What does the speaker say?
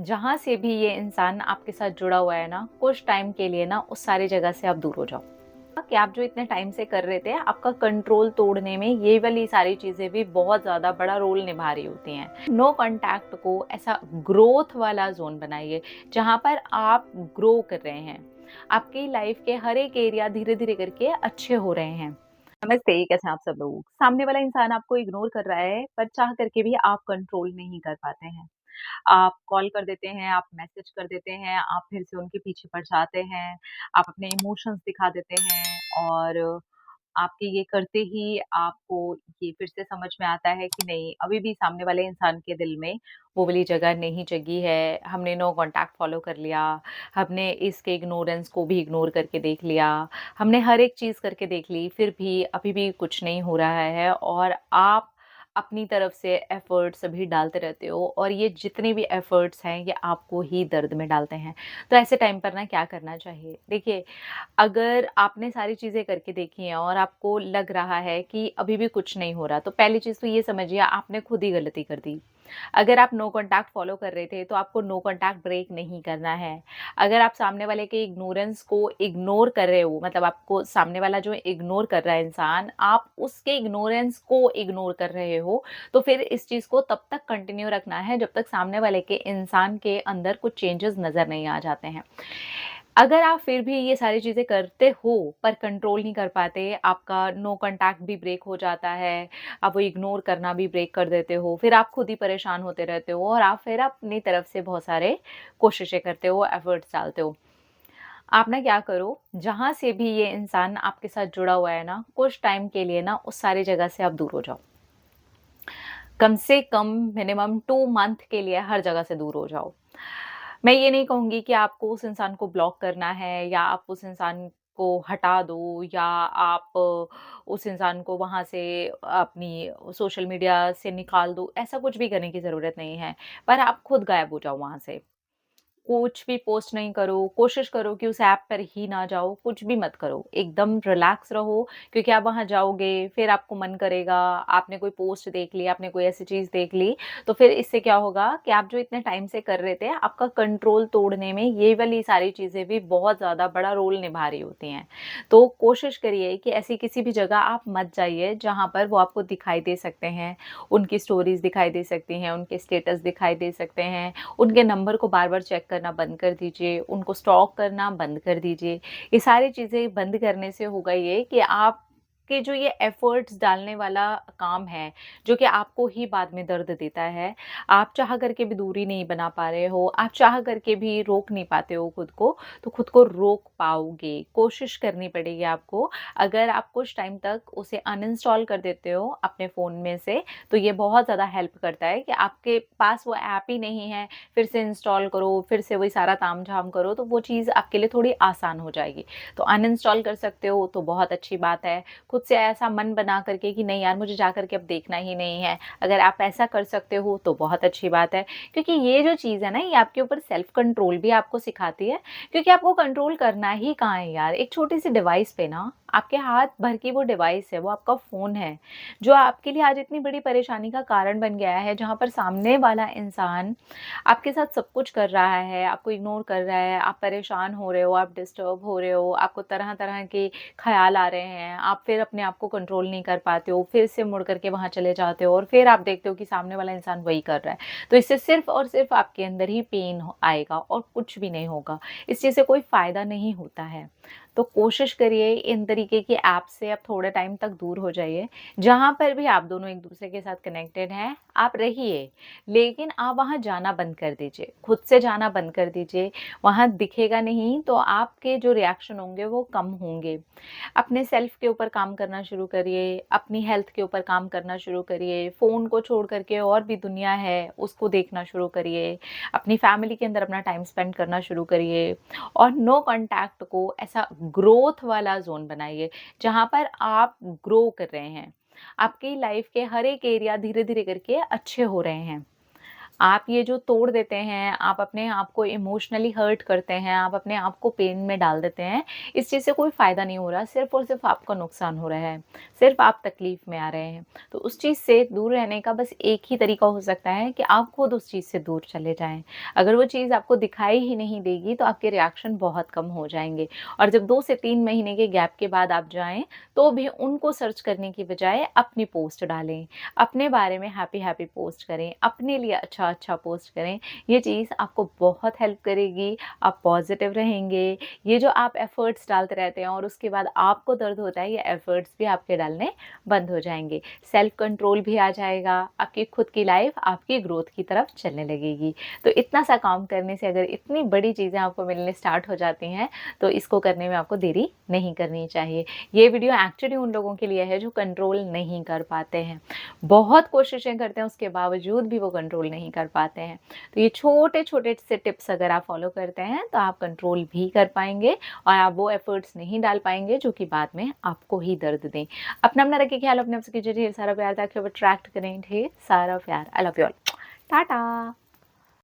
जहाँ से भी ये इंसान आपके साथ जुड़ा हुआ है ना, कुछ टाइम के लिए ना उस सारी जगह से आप दूर हो जाओ। कि आप जो इतने टाइम से कर रहे थे, आपका कंट्रोल तोड़ने में ये वाली सारी चीज़ें भी बहुत ज़्यादा बड़ा रोल निभा रही होती हैं। नो कॉन्टैक्ट को ऐसा ग्रोथ वाला ज़ोन बनाइए, जहाँ पर आप ग्रो कर रहे हैं। आपकी लाइफ के हर एक एरिया धीरे-धीरे करके अच्छे हो रहे हैं। नमस्ते, कैसे हैं आप सब लोग? सामने वाला इंसान आपको इग्नोर कर रहा है, पर चाह करके भी आप कंट्रोल नहीं कर पाते हैं। आप कॉल कर देते हैं, आप मैसेज कर देते हैं, आप फिर से उनके पीछे पड़ जाते हैं, आप अपने इमोशंस दिखा देते हैं और आपके ये करते ही आपको ये फिर से समझ में आता है कि नहीं, अभी भी सामने वाले इंसान के दिल में वो वाली जगह नहीं जगी है। हमने नो कॉन्टैक्ट फ़ॉलो कर लिया, हमने इसके इग्नोरेंस को भी इग्नोर करके देख लिया, हमने हर एक चीज़ करके देख ली, फिर भी अभी भी कुछ नहीं हो रहा है और आप अपनी तरफ से एफ़र्ट्स अभी डालते रहते हो और ये जितने भी एफ़र्ट्स हैं, ये आपको ही दर्द में डालते हैं। तो ऐसे टाइम पर ना क्या करना चाहिए? देखिए, अगर आपने सारी चीज़ें करके देखी हैं और आपको लग रहा है कि अभी भी कुछ नहीं हो रहा, तो पहली चीज़ तो ये समझिए आपने खुद ही गलती कर दी। अगर आप नो कॉन्टैक्ट फ़ॉलो कर रहे थे, तो आपको नो कॉन्टैक्ट ब्रेक नहीं करना है। अगर आप सामने वाले के इग्नोरेंस को इग्नोर कर रहे हो, मतलब आपको सामने वाला जो इग्नोर कर रहा है इंसान, आप उसके इग्नोरेंस को इग्नोर कर रहे हो, तो फिर इस चीज़ को तब तक कंटिन्यू रखना है, जब तक सामने वाले के इंसान के अंदर कुछ चेंजेस नज़र नहीं आ जाते हैं। अगर आप फिर भी ये सारी चीज़ें करते हो, पर कंट्रोल नहीं कर पाते, आपका नो कॉन्टैक्ट भी ब्रेक हो जाता है, आप वो इग्नोर करना भी ब्रेक कर देते हो, फिर आप खुद ही परेशान होते रहते हो और आप फिर अपनी तरफ से बहुत सारे कोशिशें करते हो, एफर्ट्स डालते हो। आप ना क्या करो, जहाँ से भी ये इंसान आपके साथ जुड़ा हुआ है ना, कुछ टाइम के लिए ना उस सारी जगह से आप दूर हो जाओ। कम से कम मिनिमम 2 मंथ के लिए हर जगह से दूर हो जाओ। मैं ये नहीं कहूँगी कि आपको उस इंसान को ब्लॉक करना है या आप उस इंसान को हटा दो या आप उस इंसान को वहाँ से अपनी सोशल मीडिया से निकाल दो, ऐसा कुछ भी करने की ज़रूरत नहीं है। पर आप खुद गायब हो जाओ वहाँ से। कुछ भी पोस्ट नहीं करो, कोशिश करो कि उस ऐप पर ही ना जाओ, कुछ भी मत करो। एकदम रिलैक्स रहो क्योंकि आप वहाँ जाओगे, फिर आपको मन करेगा, आपने कोई पोस्ट देख ली, आपने कोई ऐसी चीज़ देख ली, तो फिर इससे क्या होगा कि आप जो इतने टाइम से कर रहे थे, आपका कंट्रोल तोड़ने में ये वाली सारी चीज़ें भी बहुत ज़्यादा बड़ा रोल निभा रही होती हैं। तो कोशिश करिए कि ऐसी किसी भी जगह आप मत जाइए, जहाँ पर वो आपको दिखाई दे सकते हैं, उनकी स्टोरीज़ दिखाई दे सकती हैं, उनके स्टेटस दिखाई दे सकते हैं, उनके नंबर को बार-बार चेक करना बंद कर दीजिए, उनको स्टॉक करना बंद कर दीजिए। ये सारी चीज़ें बंद करने से होगा ये कि आपके जो ये एफ़र्ट्स डालने वाला काम है, जो कि आपको ही बाद में दर्द देता है, आप चाह करके भी दूरी नहीं बना पा रहे हो, आप चाह करके भी रोक नहीं पाते हो खुद को, तो खुद को रोक पाओगे। कोशिश करनी पड़ेगी आपको। अगर आप कुछ टाइम तक उसे अनइंस्टॉल कर देते हो अपने फ़ोन में से, तो ये बहुत ज़्यादा हेल्प करता है कि आपके पास वो ऐप ही नहीं है, फिर से इंस्टॉल करो, फिर से वही सारा तामझाम करो, तो वो चीज़ आपके लिए थोड़ी आसान हो जाएगी। तो अनइंस्टॉल कर सकते हो तो बहुत अच्छी बात है। खुद से ऐसा मन बना करके कि नहीं यार मुझे जा कर के अब देखना ही नहीं है, अगर आप ऐसा कर सकते हो तो बहुत अच्छी बात है। क्योंकि ये जो चीज़ है ना, ये आपके ऊपर सेल्फ कंट्रोल भी आपको सिखाती है, क्योंकि आपको कंट्रोल करना ही कहाँ है यार, एक छोटी-सी डिवाइस पे ना, आपके हाथ भर की वो डिवाइस है, वो आपका फ़ोन है, जो आपके लिए आज इतनी बड़ी परेशानी का कारण बन गया है, जहाँ पर सामने वाला इंसान आपके साथ सब कुछ कर रहा है, आपको इग्नोर कर रहा है, आप परेशान हो रहे हो, आप डिस्टर्ब हो रहे हो, आपको तरह-तरह के ख़्याल आ रहे हैं, आप फिर अपने आप को कंट्रोल नहीं कर पाते हो, फिर से मुड़ कर के वहाँ चले जाते हो और फिर आप देखते हो कि सामने वाला इंसान वही कर रहा है। तो इससे सिर्फ़ और सिर्फ़ आपके अंदर ही पेन आएगा और कुछ भी नहीं होगा। इस चीज़ से कोई फ़ायदा नहीं होता है। तो कोशिश करिए इन तरीके की ऐप से आप थोड़े टाइम तक दूर हो जाइए। जहाँ पर भी आप दोनों एक-दूसरे के साथ कनेक्टेड हैं, आप रहिए, लेकिन आप वहाँ जाना बंद कर दीजिए, खुद से जाना बंद कर दीजिए। वहाँ दिखेगा नहीं तो आपके जो रिएक्शन होंगे वो कम होंगे। अपने सेल्फ के ऊपर काम करना शुरू करिए, अपनी हेल्थ के ऊपर काम करना शुरू करिए, फ़ोन को छोड़ कर के और भी दुनिया है, उसको देखना शुरू करिए, अपनी फैमिली के अंदर अपना टाइम स्पेंड करना शुरू करिए और नो कॉन्टैक्ट को ऐसा ग्रोथ वाला ज़ोन बनाइए, जहाँ पर आप ग्रो कर रहे हैं। आपकी लाइफ़ के हर एक एरिया धीरे-धीरे करके अच्छे हो रहे हैं। आप ये जो तोड़ देते हैं, आप अपने आप को इमोशनली हर्ट करते हैं, आप अपने आप को पेन में डाल देते हैं, इस चीज़ से कोई फ़ायदा नहीं हो रहा, सिर्फ़ और सिर्फ़ आपका नुकसान हो रहा है, सिर्फ़ आप तकलीफ़ में आ रहे हैं। तो उस चीज़ से दूर रहने का बस एक ही तरीका हो सकता है कि आप खुद उस चीज़ से दूर चले जाएँ। अगर वो चीज़ आपको दिखाई ही नहीं देगी, तो आपके रिएक्शन बहुत कम हो जाएँगे और जब 2 से 3 महीने के गैप के बाद आप जाएँ, तो भी उनको सर्च करने की बजाय अपनी पोस्ट डालें, अपने बारे में हैप्पी-हैप्पी पोस्ट करें, अपने लिए अच्छा-अच्छा पोस्ट करें। ये चीज़ आपको बहुत हेल्प करेगी, आप पॉज़िटिव रहेंगे। ये जो आप एफ़र्ट्स डालते रहते हैं और उसके बाद आपको दर्द होता है, ये एफ़र्ट्स भी आपके डालने बंद हो जाएँगे। सेल्फ़ कंट्रोल भी आ जाएगा, आपकी खुद की लाइफ़ आपकी ग्रोथ की तरफ चलने लगेगी। तो इतना सा काम करने से अगर इतनी बड़ी चीज़ें आपको मिलने स्टार्ट हो जाती हैं, तो इसको करने में आपको देरी नहीं करनी चाहिए। ये वीडियो एक्चुअली उन लोगों के लिए है जो कंट्रोल नहीं कर पाते हैं। बहुत कोशिशें करते हैं उसके बावजूद भी वो कंट्रोल नहीं कर पाते हैं। तो ये छोटे-छोटे से टिप्स अगर आप फ़ॉलो करते हैं तो आप कंट्रोल भी कर पाएँगे और आप वो एफ़र्ट्स नहीं डाल पाएँगे जो कि बाद में आपको ही दर्द दें। अपना रखिए ख़्याल, अपने आप से कीजिए ढेर सारा प्यार ताकि आप अट्रैक्ट करें ढेर सारा प्यार। I love you all. Tata.